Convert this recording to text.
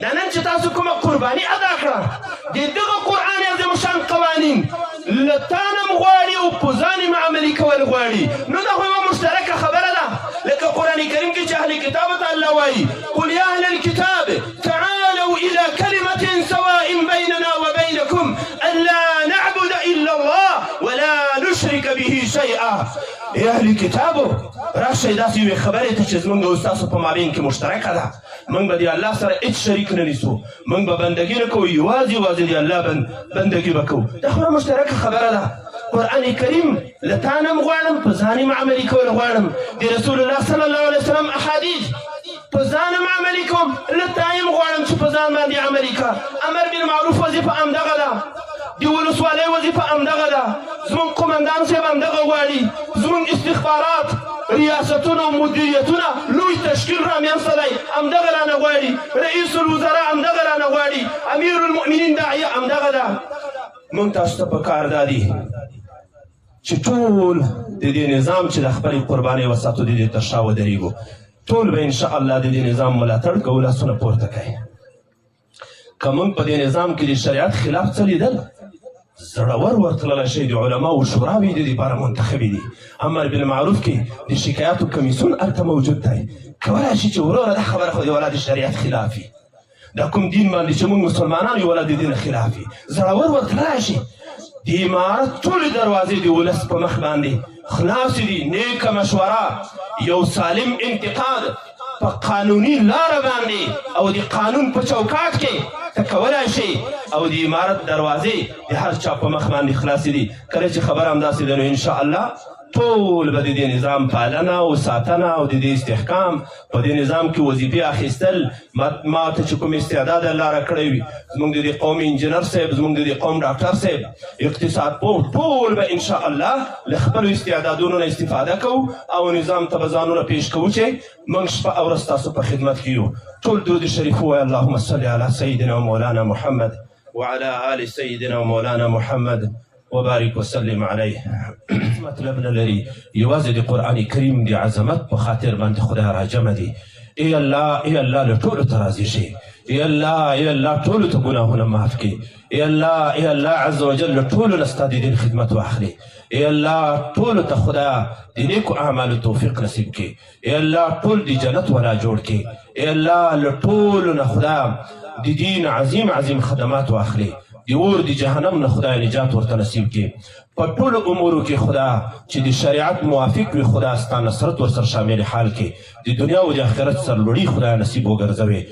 دا نن چې تاسو کومه قرباني ادا کړه د دغه قرآن عظیم شان قوانین له تا نه م غواړي او په ځان یې عملي کول غواړي نو دا خو یوه مشترکه خبره ده لکه قرآن کریم کې چې اهل کتابو ته الله وایي قل یا اهل الكتاب تعالوا الى كلمة سواء بيننا وبينكم الا نعبد الا الله ولا نشرك به شيئا ای اهل کتابو راشئ داسې یوې خبرې ته چې زموږ او ستاسو په مابین کې مشترکه ده موږ به د الله سره هېڅ شریک نه نیسو موږ به بندګي نه کوو یوازې یوازې د الله بندګي به کوو دا خو مشترکه خبره ده قرآن کریم له تا نه م غواړم په ځان یې م عملي کول غواړم د رسول الله صلی الله علیه وسلم احادیث په ځان م عملي کوم له تا یې م غواړم چې په ځان باندې عملي کړه امر بالمعروف وظیفه همدغه ده د ولسوالۍ وظیفه همدغه ده زموږ قمندان صاحب همدغه غواړي زموږ استخبارات ریاستونه او مدیریتونه لوی تشکیل رامیان سړی همدغه رانه غواړي رئیس الوزرا همدغه رانه غواړي امیر المؤمنین داعیه همدغه ده موږ تاسو ته پکار دا دي چې ټول د دې نظام چې د خپلې قربانۍ وساتو د دې تر شا ودرېږو ټول به انشاءالله د دې نظام ملاتړ کوو لاسونه پورته کوي که موږ په دې نظام کې د شریعت خلاف څه لیدل زړور ورتللی شئ د علماو شوراوې د دې لپاره منتخبې دي امر بالمعروف کې د شکایاتو کمیسیون هلته موجود دی کولی شي چې وروره دا خبره خو د ولا د شریعت خلاف وي دا کوم دین باندې چې موږ مسلمانان یو ولا د دین خلاف وي زړور ورتللی شي د امارت ټولې دروازې د ولس په مخ باندې خلاصې دي نیکه مشوره یو سالم انتقاد په قانوني لاره باندې او د قانون په چوکاټ کې ته کولی شي او د امارت دروازې د هر چا په مخ باندې خلاصې دي کله چې خبره همداسې ده نو انشاءالله ټول به د دې نظام پالنه او ساتنه او د دې استحکام په دې نظام کې وظیفې اخیستل ما ته چې کوم استعداد الله راکړی وي زموږ د دې قوم انجینر صاحب زموږ د دې قوم ډاکټر صاحب اقتصاد پوه ټول به انشاءالله له خپلو استعدادونو نه استفاده کوو او نظام ته به ځانونه پیش کوو چې موږ شپه او ورځ ستاسو په خدمت کې یو ټول درود شریف ووایه اللهم صل علی سیدنا ومولانا محمد وعلى آل سيدنا ومولانا محمد وبارك وسلم عليه مطلب نه لري یوازې د قرآن کریم د عظمت په خاطر باندې خدای راجمع دي ای الله له ټولو ته راضي شي ای الله ټولو ته ګناهونه معاف کړي ای الله عز وجل له ټولو نه ستا د دین خدمت واخلي ای الله ټولو ته خدایه د نیکو اعمالو توفیق نصیب کړي ای الله ټول د جنت ولا جوړ کړي ای الله له ټولو نه خدایه د دین عظیم خدمات واخلي د اور د جهنم نه خدای نجات ورته نصیب کړي په ټولو امورو کې خدا چې د شریعت موافق وي خدا ستا نصرت ورسره شامل حال کې د دنیا او د آخرت سرلوړي خدای نصیب وګرځوي